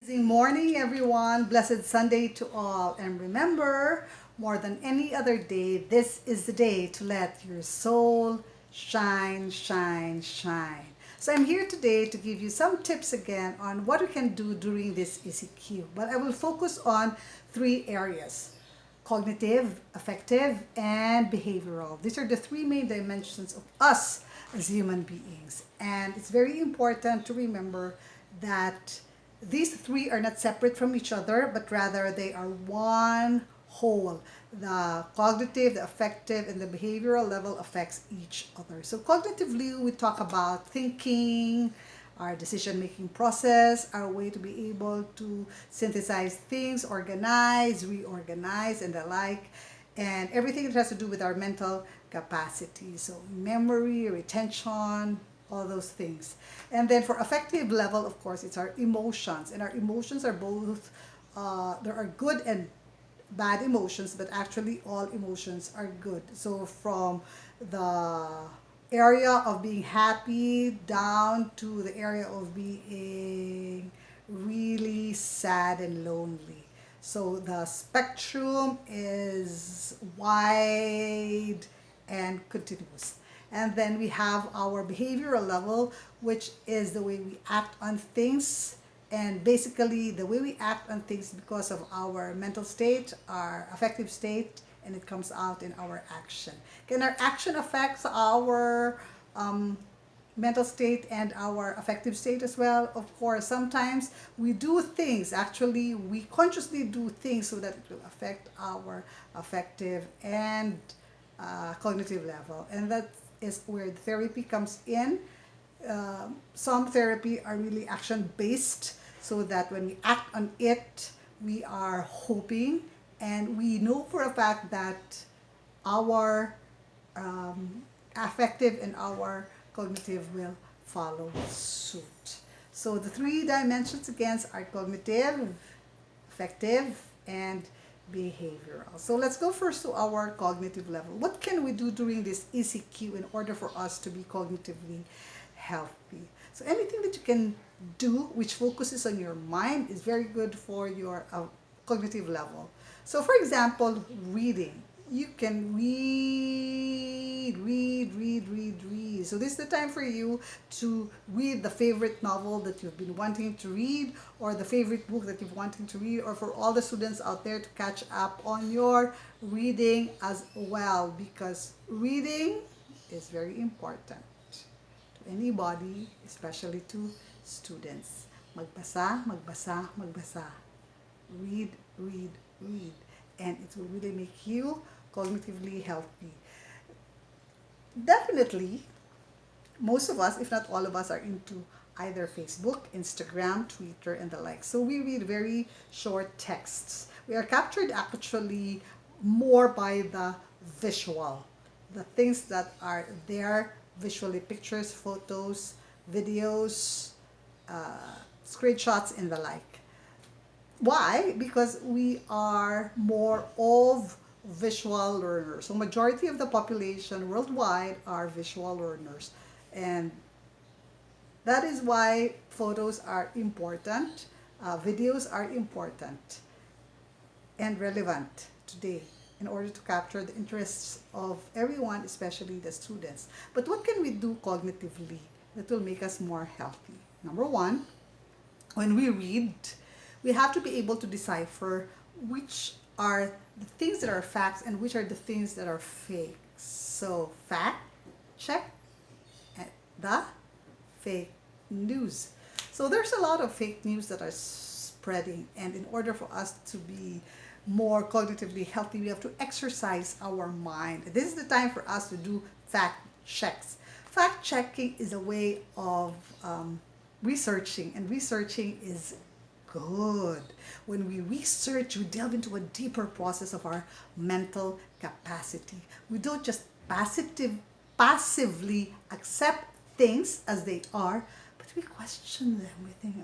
Amazing morning, everyone. Blessed Sunday to all. And remember, more than any other day, this is the day to let your soul shine, shine, shine. So I'm here today to give you some tips again on what we can do during this ECQ. But I will focus on three areas: cognitive, affective, and behavioral. These are the three main dimensions of us as human beings. And it's very important to remember that these three are not separate from each other, but rather they are one whole. The cognitive, the affective, and the behavioral level affects each other. So cognitively, we talk about thinking, our decision-making process, our way to be able to synthesize things, organize, reorganize, and the like, and everything that has to do with our mental capacity. So memory, retention, all those things. And then for affective level, of course, it's our emotions. And our emotions are both, there are good and bad emotions, but actually all emotions are good. So from the area of being happy down to the area of being really sad and lonely. So the spectrum is wide and continuous. And then we have our behavioral level, which is the way we act on things. And basically, the way we act on things because of our mental state, our affective state, and it comes out in our action. Can our action affect our mental state and our affective state as well? Of course, sometimes we do things, actually, we consciously do things so that it will affect our affective and cognitive level. And that is where the therapy comes in. Some therapy are really action based, so that when we act on it, we are hoping and we know for a fact that our affective and our cognitive will follow suit. So the three dimensions again are cognitive, affective, and behavioral. So let's go first to our cognitive level. What can we do during this ECQ in order for us to be cognitively healthy? So anything that you can do which focuses on your mind is very good for your cognitive level. So for example, reading. You can read. So this is the time for you to read the favorite novel that you've been wanting to read, or the favorite book that you've wanting to read, or for all the students out there to catch up on your reading as well, because reading is very important to anybody, especially to students. Magbasa, magbasa, magbasa. Read, read, read. And it will really make you cognitively healthy. Definitely, most of us, if not all of us, are into either Facebook, Instagram, Twitter, and the like. So we read very short texts. We are captured actually more by the visual, the things that are there visually, pictures, photos, videos, screenshots, and the like. Why? Because we are more of visual learners. So majority of the population worldwide are visual learners. And that is why photos are important, videos are important and relevant today in order to capture the interests of everyone, especially the students. But what can we do cognitively that will make us more healthy? Number one, when we read, we have to be able to decipher which are the things that are facts and which are the things that are fake. So fact check the fake news. So there's a lot of fake news that are spreading, and in order for us to be more cognitively healthy, we have to exercise our mind. This is the time for us to do fact checks. Fact checking is a way of researching, and researching is good. When we research, we delve into a deeper process of our mental capacity. We don't just passively accept things as they are, but we question them. We think,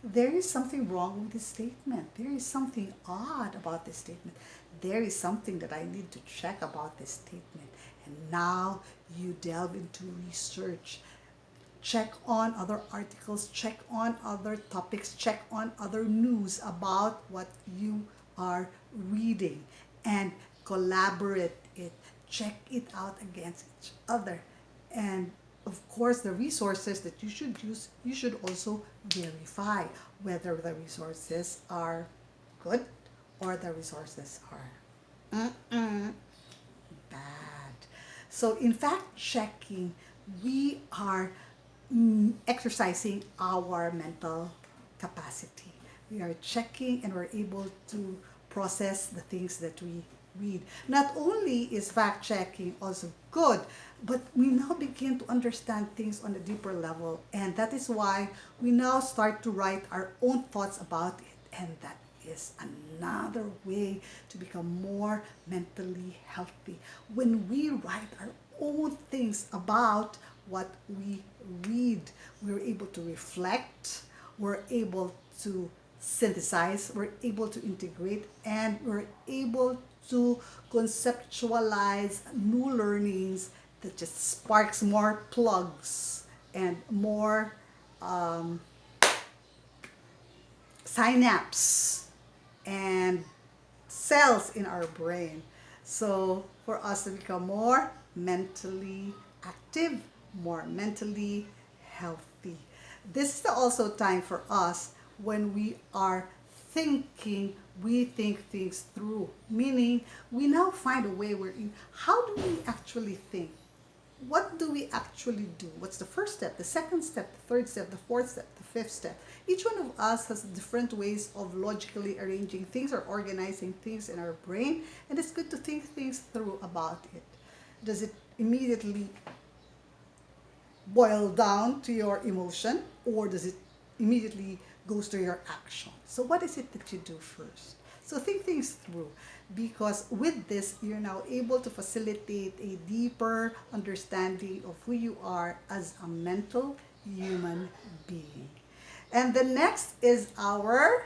there is something wrong with this statement. There is something odd about this statement. There is something that I need to check about this statement. And now you delve into research. check on other articles, check on other topics, check on other news about what you are reading, and collaborate it. Check it out against each other. And of course, the resources that you should use, you should also verify whether the resources are good or the resources are bad. So, in fact checking, we are exercising our mental capacity. We are checking and we're able to process the things that we read. Not only is fact checking also good, but we now begin to understand things on a deeper level. And that is why we now start to write our own thoughts about it. And that is another way to become more mentally healthy. When we write our own things about what we read, we're able to reflect, we're able to synthesize, we're able to integrate, and we're able to conceptualize new learnings that just sparks more plugs and more synapse and cells in our brain. So for us to become more mentally active, more mentally healthy. This is also time for us when we are thinking, we think things through. Meaning, we now find a way wherein, how do we actually think? What do we actually do? What's the first step, the second step, the third step, the fourth step, the fifth step? Each one of us has different ways of logically arranging things or organizing things in our brain, and it's good to think things through about it. Does it immediately boil down to your emotion, or does it immediately goes to your action? So what is it that you do first? So think things through, because with this, you're now able to facilitate a deeper understanding of who you are as a mental human being. And the next is our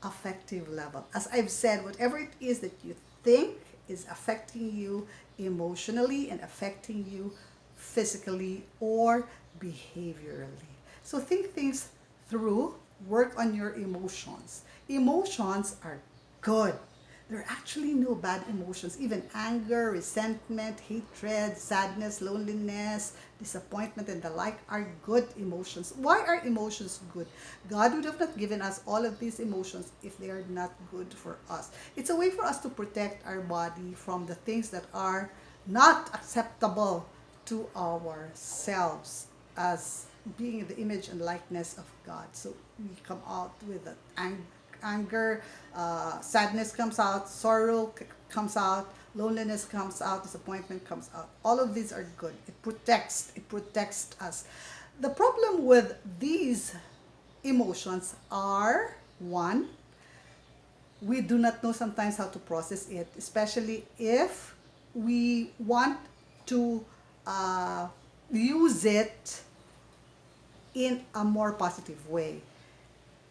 affective level. As I've said, whatever it is that you think is affecting you emotionally and affecting you physically or behaviorally. So think things through, work on your emotions. Emotions are good. There are actually no bad emotions. Even anger, resentment, hatred, sadness, loneliness, disappointment, and the like are good emotions. Why are emotions good? God would have not given us all of these emotions if they are not good for us. It's a way for us to protect our body from the things that are not acceptable to ourselves as being in the image and likeness of God. So we come out with anger, sadness comes out, sorrow comes out, loneliness comes out, disappointment comes out. All of these are good. It protects us. The problem with these emotions are, one, we do not know sometimes how to process it, especially if we want to use it in a more positive way.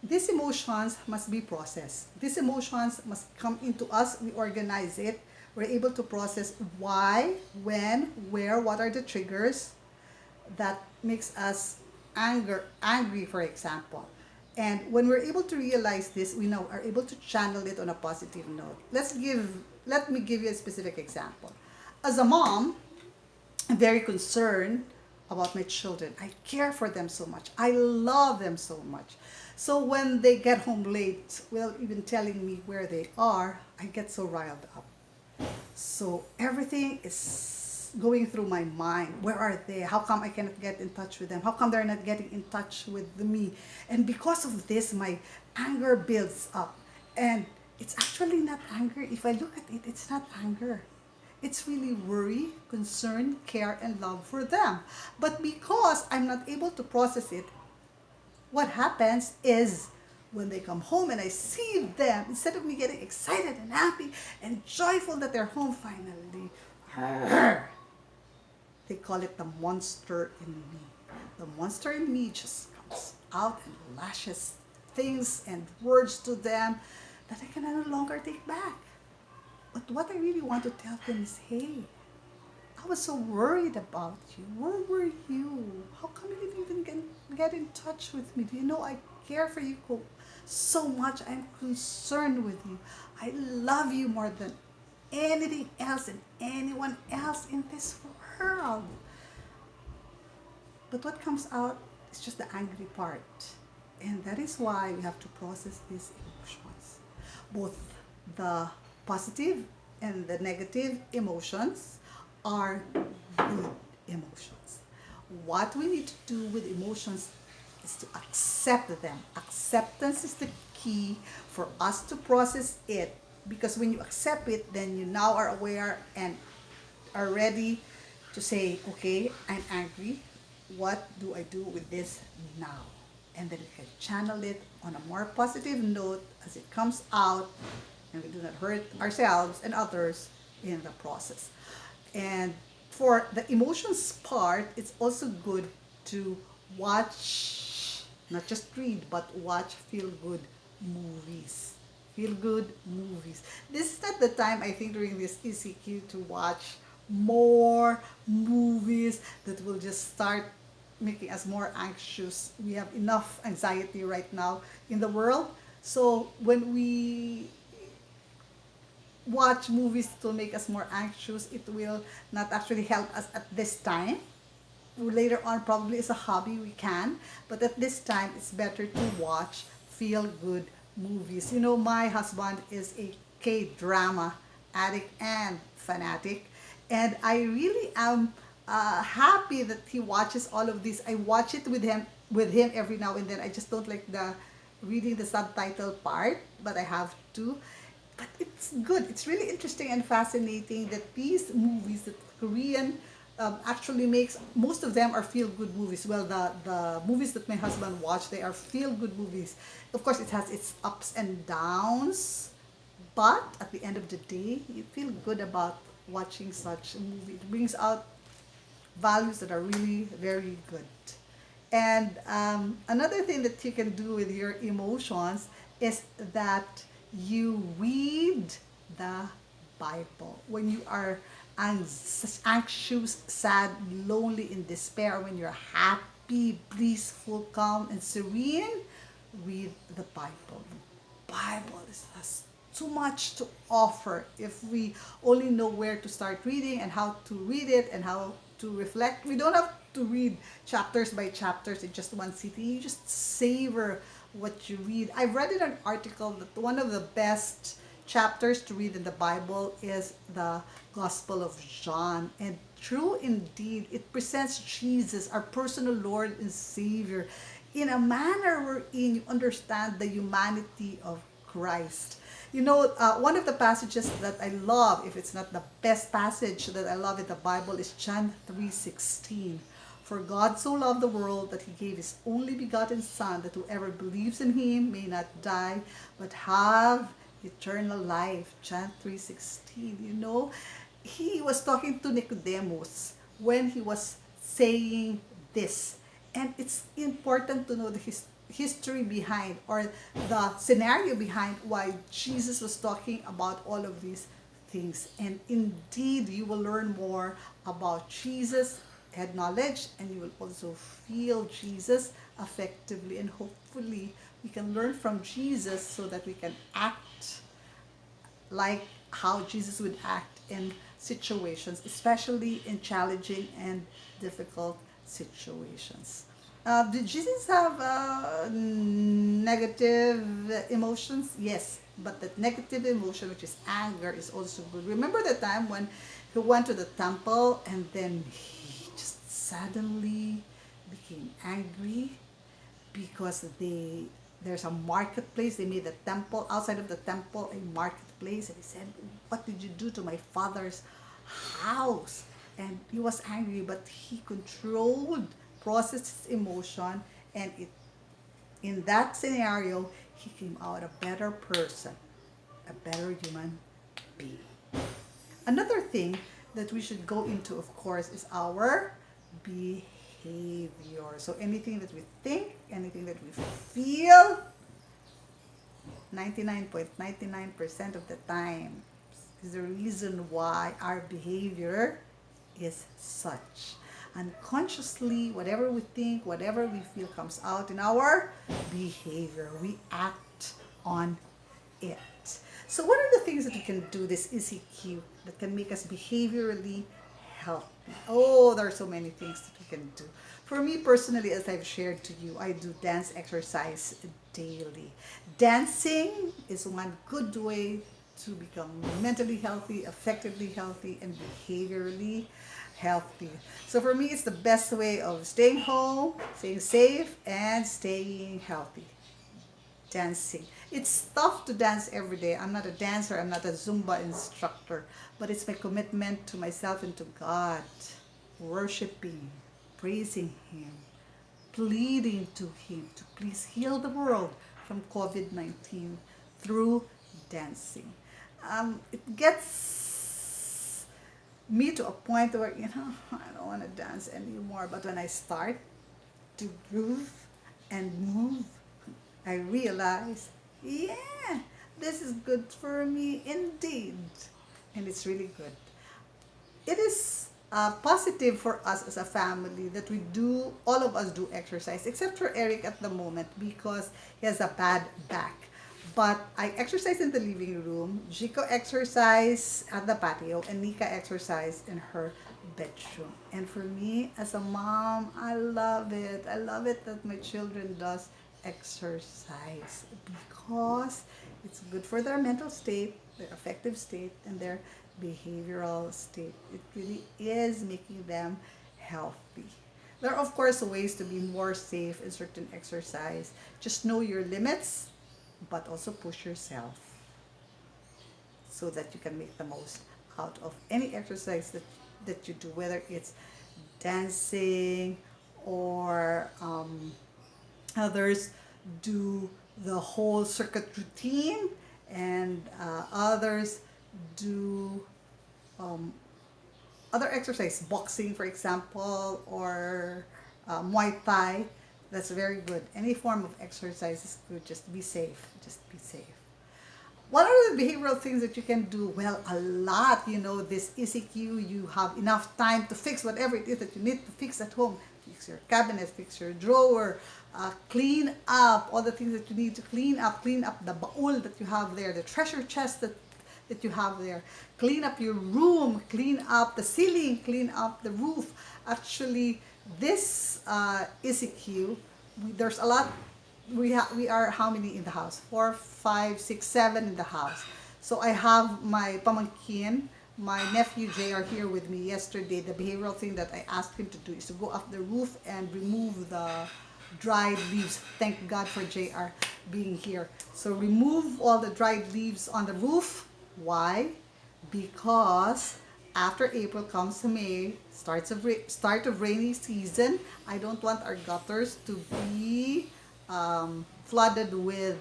These emotions must be processed. These emotions must come into us. We organize it. We're able to process why, when, where, what are the triggers that makes us angry, for example. And when we're able to realize this, we now are able to channel it on a positive note. Let me give you a specific example. As a mom, I'm very concerned about my children. I care for them so much. I love them so much. So when they get home late, without even telling me where they are, I get so riled up. So everything is going through my mind. Where are they? How come I cannot get in touch with them? How come they're not getting in touch with me? And because of this, my anger builds up. And it's actually not anger. If I look at it, it's not anger. It's really worry, concern, care, and love for them. But because I'm not able to process it, what happens is when they come home and I see them, instead of me getting excited and happy and joyful that they're home finally, they call it the monster in me. The monster in me just comes out and lashes things and words to them that I can no longer take back. But what I really want to tell them is, hey, I was so worried about you. Where were you? How come you didn't even get in touch with me? Do you know I care for you so much? I'm concerned with you. I love you more than anything else and anyone else in this world. But what comes out is just the angry part. And that is why we have to process these emotions. Both the positive and the negative emotions are good emotions. What we need to do with emotions is to accept them. Acceptance is the key for us to process it, because when you accept it, then you now are aware and are ready to say, okay, I'm angry. What do I do with this now? And then we can channel it on a more positive note as it comes out, and we do not hurt ourselves and others in the process. And for the emotions part, it's also good to watch, not just read, but watch feel good movies. Feel good movies. This is not the time, I think, during this ECQ to watch more movies that will just start making us more anxious. We have enough anxiety right now in the world. So when we watch movies to make us more anxious, it will not actually help us at this time. Later on, probably as a hobby, we can, but at this time, it's better to watch feel good movies. You know, my husband is a K drama addict and fanatic, and I really am happy that he watches all of these. I watch it with him every now and then. I just don't like the reading the subtitle part, but I have to. But it's good. It's really interesting and fascinating that these movies that Korean actually makes, most of them are feel good movies. Well, the movies that my husband watched, they are feel good movies. Of course, it has its ups and downs, but at the end of the day, you feel good about watching such a movie. It brings out values that are really very good. And another thing that you can do with your emotions is that you read the Bible. When you are anxious, sad, lonely, in despair, when you're happy, blissful, calm, and serene, read the Bible. The Bible has too much to offer if we only know where to start reading and how to read it and how to reflect. We don't have to read chapters by chapters in just one sitting. You just savor what you read. I read in an article that one of the best chapters to read in the Bible is the Gospel of John. And true indeed, it presents Jesus, our personal Lord and Savior, in a manner wherein you understand the humanity of Christ. You know, one of the passages that I love, if it's not the best passage that I love in the Bible, is John 3:16. For God so loved the world that he gave his only begotten Son, that whoever believes in him may not die, but have eternal life. John 3:16. You know, he was talking to Nicodemus when he was saying this. And it's important to know the history behind, or the scenario behind, why Jesus was talking about all of these things. And indeed, you will learn more about Jesus, head knowledge, and you will also feel Jesus effectively. And hopefully, we can learn from Jesus so that we can act like how Jesus would act in situations, especially in challenging and difficult situations. Did Jesus have negative emotions? Yes, but that negative emotion, which is anger, is also good. Remember the time when he went to the temple and then he just suddenly became angry because there's a marketplace. They made the temple, outside of the temple, a marketplace, and he said, "What did you do to my father's house?" And he was angry, but he controlled, processed his emotion, and in that scenario, he came out a better person, a better human being. Another thing that we should go into, of course, is our behavior. So anything that we think, anything that we feel, 99.99% of the time is the reason why our behavior is such. Unconsciously, whatever we think, whatever we feel comes out in our behavior. We act on it. So what are the things that we can do, this ECQ, that can make us behaviorally healthy? Oh, there are so many things that we can do. For me personally, as I've shared to you, I do dance exercise daily. Dancing is one good way to become mentally healthy, effectively healthy, and behaviorally healthy. So for me, it's the best way of staying home, staying safe, and staying healthy. Dancing. It's tough to dance every day. I'm not a dancer, I'm not a Zumba instructor, but it's my commitment to myself and to God, worshiping, praising Him, pleading to Him to please heal the world from COVID-19 through dancing. It gets me to a point where, I don't want to dance anymore, but when I start to groove and move, I realize, yeah, this is good for me indeed. And it's really good. It is positive for us as a family that all of us do exercise, except for Eric at the moment because he has a bad back. But I exercise in the living room, Jico exercise at the patio, and Nika exercise in her bedroom. And for me, as a mom, I love it. I love it that my children does exercise because it's good for their mental state, their affective state, and their behavioral state. It really is making them healthy. There are, of course, ways to be more safe in certain exercise. Just know your limits, but also push yourself so that you can make the most out of any exercise that you do, whether it's dancing or others do the whole circuit routine, and others do um, other exercise, boxing, for example, or Muay Thai. That's very good. Any form of exercise is good. Just be safe. Just be safe. What are the behavioral things that you can do? Well, a lot. This ECQ, you have enough time to fix whatever it is that you need to fix at home. Fix your cabinet, fix your drawer, clean up all the things that you need to clean up. Clean up the baul that you have there, the treasure chest that you have there. Clean up your room, clean up the ceiling, clean up the roof. Actually, this ECQ, there's a lot. We are how many in the house? 4, 5, 6, 7 in the house. So I have my pamangkin, my nephew JR here with me yesterday. The behavioral thing that I asked him to do is to go up the roof and remove the dried leaves. Thank God for JR being here. So remove all the dried leaves on the roof. Why? Because after April comes May, start of rainy season. I don't want our gutters to be flooded with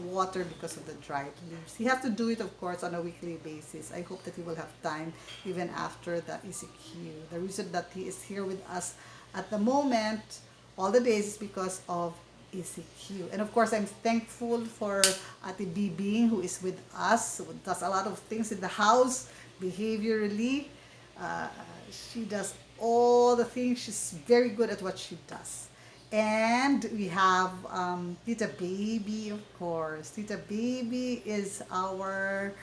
water because of the dried leaves. He has to do it, of course, on a weekly basis. I hope that he will have time even after the ECQ. The reason that he is here with us at the moment, all the days, is because of ECQ. And of course, I'm thankful for Ate B being, who is with us, who does a lot of things in the house, behaviorally. She does all the things. She's very good at what she does. And we have Tita Baby, of course. Tita Baby is our,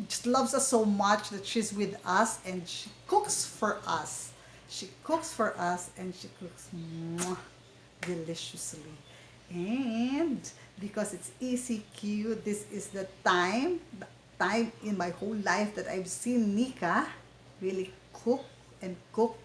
just loves us so much that she's with us and she cooks for us. She cooks for us and she cooks deliciously. And because it's ECQ, this is the time in my whole life that I've seen Nika really cook and cook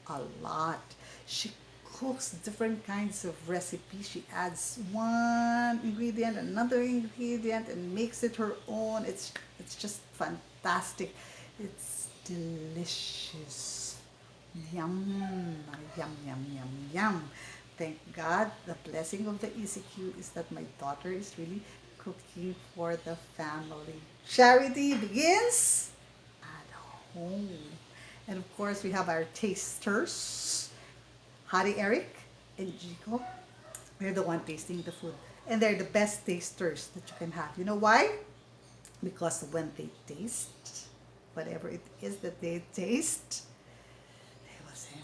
a lot. She cooks different kinds of recipes. She adds one ingredient, another ingredient, and makes it her own. It's just fantastic. It's delicious. Yum, yum, yum, yum, yum. Thank God, the blessing of the ECQ is that my daughter is really cooking for the family. Charity begins at home. And of course, we have our tasters, Hari Eric and Jico. They're the one tasting the food. And they're the best tasters that you can have. You know why? because when they taste whatever it is that they taste, they will say,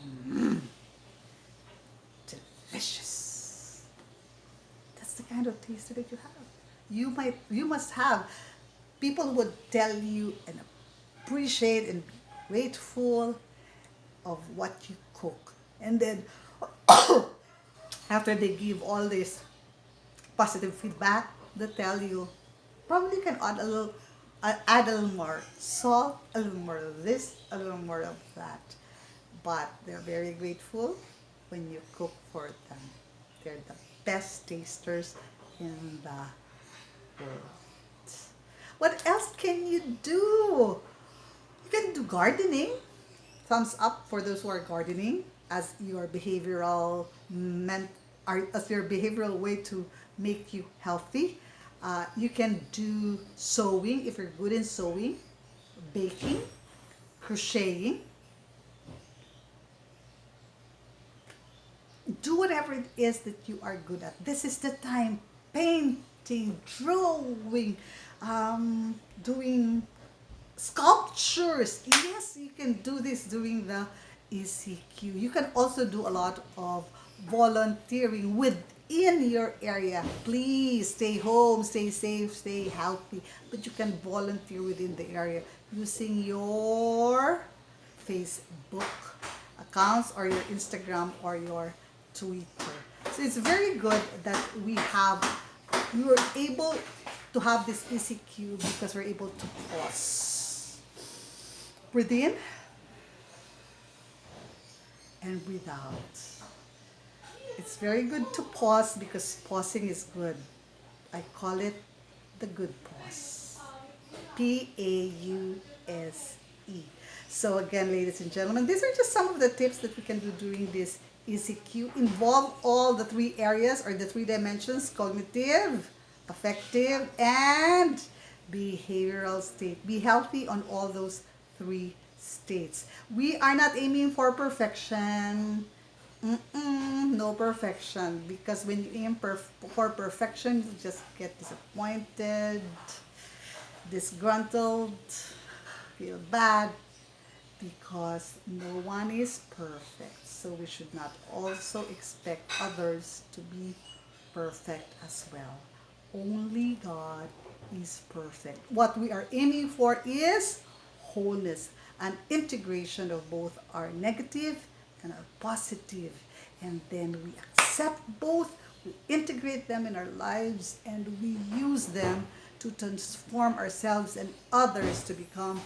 delicious. That's the kind of taster that you have. You must have people who would tell you and appreciate and be grateful of what you cook. And then after they give all this positive feedback, they tell you probably you can add a little more salt, a little more of this, a little more of that. But they're very grateful when you cook for them. They're the best tasters in the world. What else can you do? You can do gardening. Thumbs up for those who are gardening as your as your behavioral way to make you healthy. You can do sewing if you're good in sewing, baking, crocheting. Do whatever it is that you are good at. This is the time. Painting, drawing, doing sculptures. Yes, you can do this during the ECQ. You can also do a lot of volunteering within your area. Please stay home, stay safe, stay healthy. But you can volunteer within the area using your Facebook accounts or your Instagram or your Twitter. So it's very good that we were able to have this ECQ because we're able to pause. Breathe in and breathe out. It's very good to pause because pausing is good. I call it the good pause. Pause. So again, ladies and gentlemen, these are just some of the tips that we can do during this ECQ. Involve all the three areas or the three dimensions: cognitive, affective, and behavioral state. Be healthy on all those three states. We are not aiming for perfection. No perfection, because when you aim for perfection, you just get disappointed, disgruntled, feel bad, because no one is perfect. So we should not also expect others to be perfect as well. Only God is perfect. What we are aiming for is wholeness, an integration of both our negative and our positive. And then we accept both, we integrate them in our lives, and we use them to transform ourselves and others to become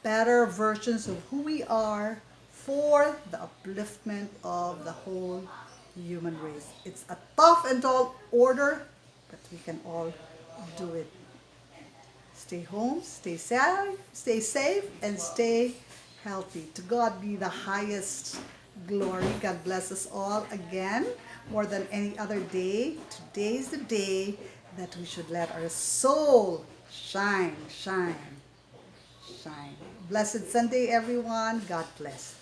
better versions of who we are for the upliftment of the whole human race. It's a tough and tall order, but we can all do it. Stay home, stay safe, and stay healthy. To God be the highest glory. God bless us all again more than any other day. Today is the day that we should let our soul shine, shine, shine. Blessed Sunday, everyone. God bless.